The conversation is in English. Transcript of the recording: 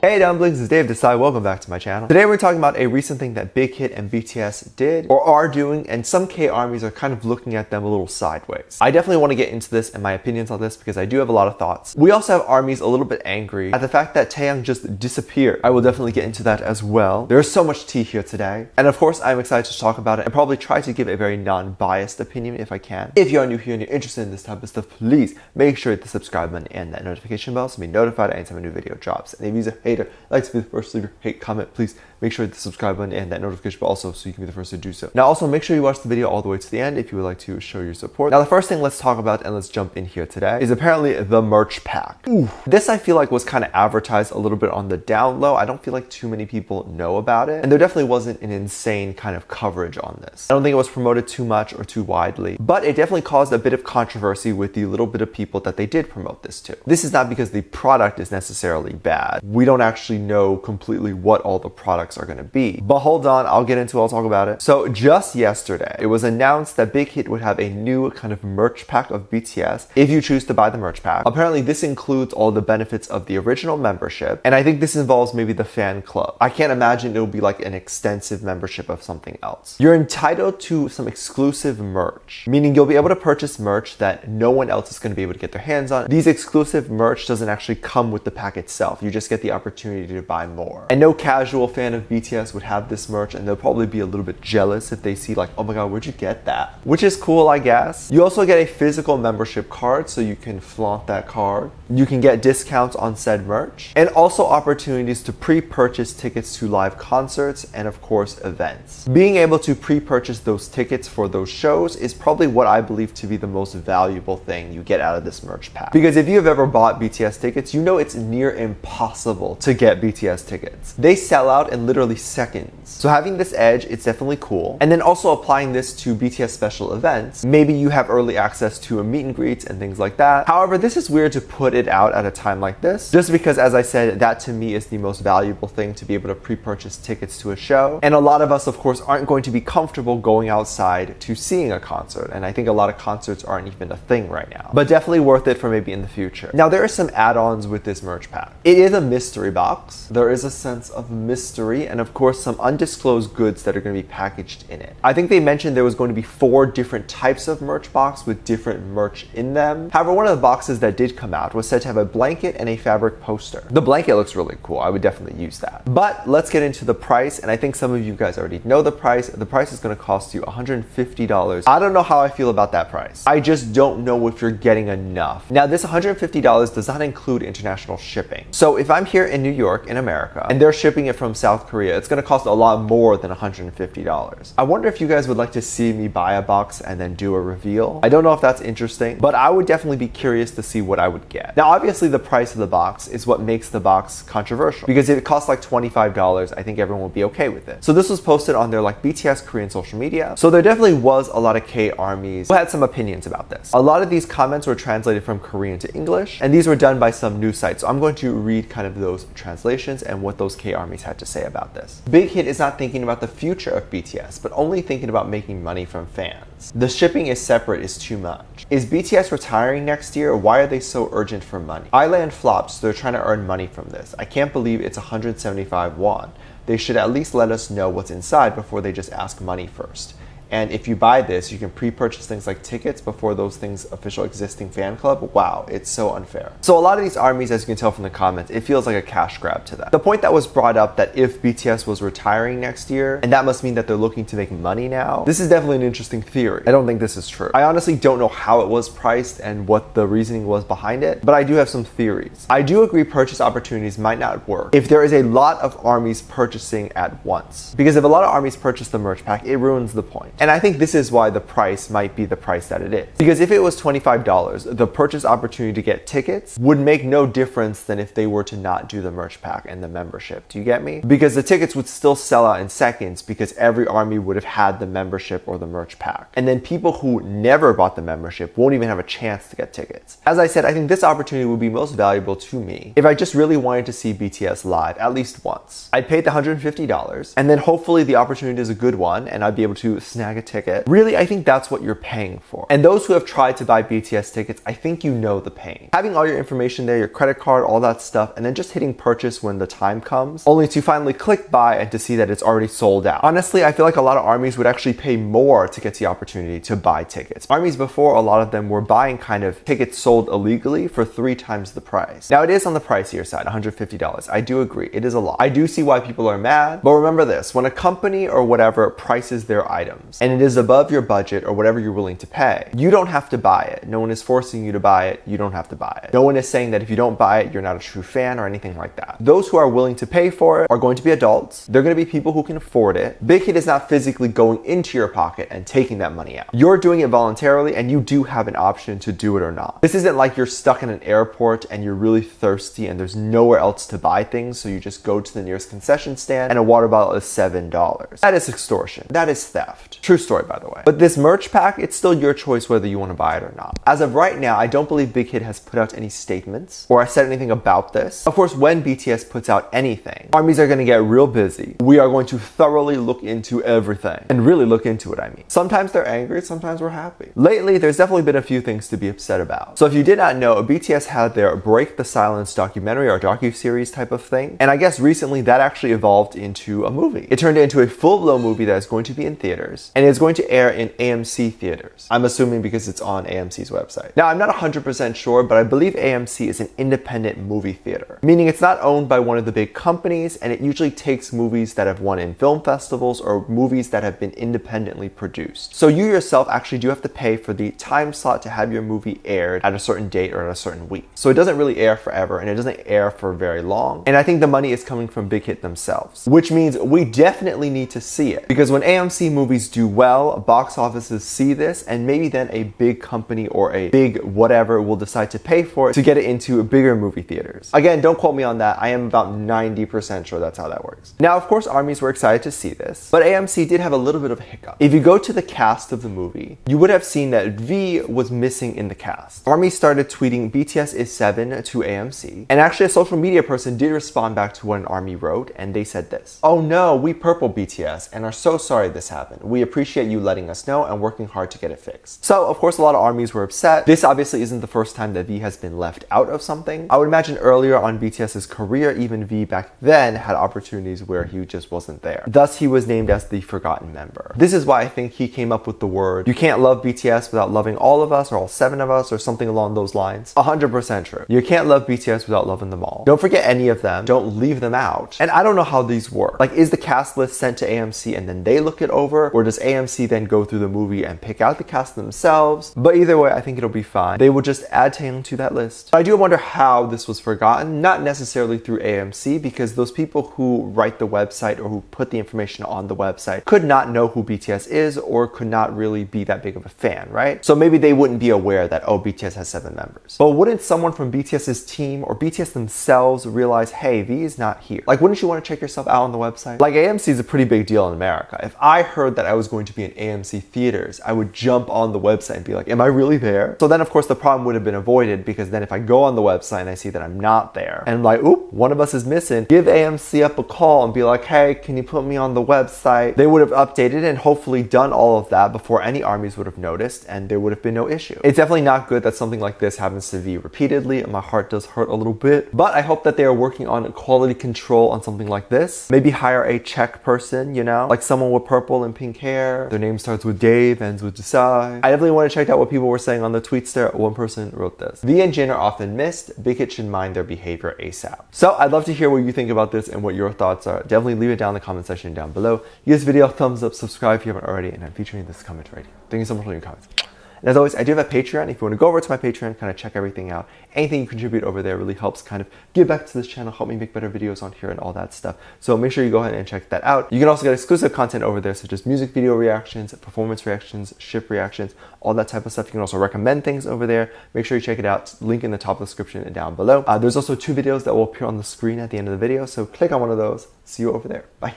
Hey dumplings, it's Dave Desai. Welcome back to my channel. Today we're talking about a recent thing that Big Hit and BTS did or are doing, and some K-armies are kind of looking at them a little sideways. I definitely want to get into this and my opinions on this because I do have a lot of thoughts. We also have armies a little bit angry at the fact that Taehyung just disappeared. I will definitely get into that as well. There's so much tea here today. And of course, I'm excited to talk about it and probably try to give a very non-biased opinion if I can. If you are new here and you're interested in this type of stuff, please make sure to hit the subscribe button and that notification bell so be notified anytime a new video drops. And if you're a hater, like to be the first to leave your hate comment, please make sure to hit the subscribe button and that notification bell also so you can be the first to do so. Now also make sure you watch the video all the way to the end if you would like to show your support. Now the first thing let's talk about and let's jump in here today is apparently the merch pack. Ooh. This I feel like was kind of advertised a little bit on the down low. I don't feel like too many people know about it, and there definitely wasn't an insane kind of coverage on this. I don't think it was promoted too much or too widely, but it definitely caused a bit of controversy with the little bit of people that they did promote this to. This is not because the product is necessarily bad. We don't actually know completely what all the products are going to be, but hold on, I'll get into it, I'll talk about it. So just yesterday it was announced that Big Hit would have a new kind of merch pack of BTS if you choose to buy the merch pack. Apparently this includes all the benefits of the original membership, and I think this involves maybe the fan club. I can't imagine it will be like an extensive membership of something else. You're entitled to some exclusive merch, meaning you'll be able to purchase merch that no one else is going to be able to get their hands on. These exclusive merch doesn't actually come with the pack itself. You just get the opportunity to buy more. And no casual fan of BTS would have this merch, and they'll probably be a little bit jealous if they see like, oh my god, where'd you get that? Which is cool, I guess. You also get a physical membership card so you can flaunt that card. You can get discounts on said merch, and also opportunities to pre-purchase tickets to live concerts and of course events. Being able to pre-purchase those tickets for those shows is probably what I believe to be the most valuable thing you get out of this merch pack. Because if you've ever bought BTS tickets, you know it's near impossible to get BTS tickets. They sell out in literally seconds. So having this edge, it's definitely cool. And then also applying this to BTS special events, maybe you have early access to a meet and greets and things like that. However, this is weird to put it out at a time like this, just because, as I said, that to me is the most valuable thing, to be able to pre-purchase tickets to a show. And a lot of us, of course, aren't going to be comfortable going outside to seeing a concert. And I think a lot of concerts aren't even a thing right now, but definitely worth it for maybe in the future. Now, there are some add-ons with this merch pack. It is a mystery box. There is a sense of mystery and of course some undisclosed goods that are going to be packaged in it. I think they mentioned there was going to be 4 different types of merch box with different merch in them. However, one of the boxes that did come out was said to have a blanket and a fabric poster. The blanket looks really cool. I would definitely use that. But let's get into the price, and I think some of you guys already know the price. The price is going to cost you $150. I don't know how I feel about that price. I just don't know if you're getting enough. Now, this $150 does not include international shipping. So if I'm here in New York in America and they're shipping it from South Korea, it's going to cost a lot more than $150. I wonder if you guys would like to see me buy a box and then do a reveal. I don't know if that's interesting, but I would definitely be curious to see what I would get. Now, obviously the price of the box is what makes the box controversial, because if it costs like $25, I think everyone would be okay with it. So this was posted on their like BTS Korean social media. So there definitely was a lot of K-armies who had some opinions about this. A lot of these comments were translated from Korean to English, and these were done by some news sites. So I'm going to read kind of those translations and what those K-armies had to say about this. Big Hit is not thinking about the future of BTS, but only thinking about making money from fans. The shipping is separate is too much. Is BTS retiring next year? Why are they so urgent for money? Island flopped, so they're trying to earn money from this. I can't believe it's 175 won. They should at least let us know what's inside before they just ask money first. And if you buy this, you can pre-purchase things like tickets before those things' official existing fan club. Wow, it's so unfair. So a lot of these armies, as you can tell from the comments, it feels like a cash grab to them. The point that was brought up that if BTS was retiring next year, and that must mean that they're looking to make money now, this is definitely an interesting theory. I don't think this is true. I honestly don't know how it was priced and what the reasoning was behind it, but I do have some theories. I do agree purchase opportunities might not work if there is a lot of armies purchasing at once. Because if a lot of armies purchase the merch pack, it ruins the point. And I think this is why the price might be the price that it is. Because if it was $25, the purchase opportunity to get tickets would make no difference than if they were to not do the merch pack and the membership. Do you get me? Because the tickets would still sell out in seconds because every army would have had the membership or the merch pack. And then people who never bought the membership won't even have a chance to get tickets. As I said, I think this opportunity would be most valuable to me if I just really wanted to see BTS live at least once. I'd pay the $150, and then hopefully the opportunity is a good one and I'd be able to snag snag a ticket. Really, I think that's what you're paying for. And those who have tried to buy BTS tickets, I think you know the pain. Having all your information there, your credit card, all that stuff, and then just hitting purchase when the time comes, only to finally click buy and to see that it's already sold out. Honestly, I feel like a lot of armies would actually pay more to get the opportunity to buy tickets. Armies before, a lot of them were buying kind of tickets sold illegally for 3 times the price. Now it is on the pricier side, $150. I do agree, it is a lot. I do see why people are mad, but remember this, when a company or whatever prices their items and it is above your budget or whatever you're willing to pay, you don't have to buy it. No one is forcing you to buy it. You don't have to buy it. No one is saying that if you don't buy it, you're not a true fan or anything like that. Those who are willing to pay for it are going to be adults. They're going to be people who can afford it. Big Hit is not physically going into your pocket and taking that money out. You're doing it voluntarily and you do have an option to do it or not. This isn't like you're stuck in an airport and you're really thirsty and there's nowhere else to buy things, so you just go to the nearest concession stand and a water bottle is $7. That is extortion. That is theft. True story, by the way. But this merch pack, it's still your choice whether you want to buy it or not. As of right now, I don't believe Big Hit has put out any statements or said anything about this. Of course, when BTS puts out anything, armies are going to get real busy. We are going to thoroughly look into everything and really look into it, I mean. Sometimes they're angry, sometimes we're happy. Lately, there's definitely been a few things to be upset about. So if you did not know, BTS had their Break the Silence documentary or docu-series type of thing. And I guess recently that actually evolved into a movie. It turned into a full-blown movie that is going to be in theaters and it's going to air in AMC theaters. I'm assuming because it's on AMC's website. Now, I'm not 100% sure, but I believe AMC is an independent movie theater, meaning it's not owned by one of the big companies, and it usually takes movies that have won in film festivals or movies that have been independently produced. So you yourself actually do have to pay for the time slot to have your movie aired at a certain date or at a certain week. So it doesn't really air forever and it doesn't air for very long. And I think the money is coming from Big Hit themselves, which means we definitely need to see it, because when AMC movies do well, box offices see this, and maybe then a big company or a big whatever will decide to pay for it to get it into bigger movie theaters. Again, don't quote me on that. I am about 90% sure that's how that works. Now, of course, armies were excited to see this, but AMC did have a little bit of a hiccup. If you go to the cast of the movie, you would have seen that V was missing in the cast. Army started tweeting BTS is 7 to AMC, and actually a social media person did respond back to what an army wrote, and they said this: "Oh no, we purple BTS and are so sorry this happened. We appreciate you letting us know and working hard to get it fixed." So of course a lot of armies were upset. This obviously isn't the first time that V has been left out of something. I would imagine earlier on BTS's career, even V back then had opportunities where he just wasn't there. Thus he was named as the forgotten member. This is why I think he came up with the word, "You can't love BTS without loving all of us or all 7 of us," or something along those lines. 100% true. You can't love BTS without loving them all. Don't forget any of them. Don't leave them out. And I don't know how these work. Like, is the cast list sent to AMC and then they look it over? Or does AMC then go through the movie and pick out the cast themselves? But either way, I think it'll be fine. They will just add Taehyung to that list. I do wonder how this was forgotten. Not necessarily through AMC, because those people who write the website or who put the information on the website could not know who BTS is or could not really be that big of a fan, right? So maybe they wouldn't be aware that, oh, BTS has 7 members. But wouldn't someone from BTS's team or BTS themselves realize, hey, V is not here? Like, wouldn't you want to check yourself out on the website? Like, AMC is a pretty big deal in America. If I heard that I was going to be in AMC theaters, I would jump on the website and be like, am I really there? So then of course the problem would have been avoided, because then if I go on the website and I see that I'm not there and I'm like, oop, one of us is missing, give AMC up a call and be like, hey, can you put me on the website? They would have updated and hopefully done all of that before any armies would have noticed, and there would have been no issue. It's definitely not good that something like this happens to V repeatedly, and my heart does hurt a little bit, but I hope that they are working on quality control on something like this. Maybe hire a Czech person, you know, like someone with purple and pink hair. Their name starts with Dave, ends with Desai. I definitely want to check out what people were saying on the tweets there. One person wrote this: V and Jin are often missed. Big Hit should mind their behavior ASAP. So I'd love to hear what you think about this and what your thoughts are. Definitely leave it down in the comment section down below. Give this video a thumbs up, subscribe if you haven't already, and I'm featuring this comment right here. Thank you so much for your comments. And as always, I do have a Patreon. If you want to go over to my Patreon, kind of check everything out, anything you contribute over there really helps kind of give back to this channel, help me make better videos on here and all that stuff. So make sure you go ahead and check that out. You can also get exclusive content over there, such as music video reactions, performance reactions, ship reactions, all that type of stuff. You can also recommend things over there. Make sure you check it out. Link in the top of the description and down below. There's also 2 videos that will appear on the screen at the end of the video. So click on one of those. See you over there. Bye.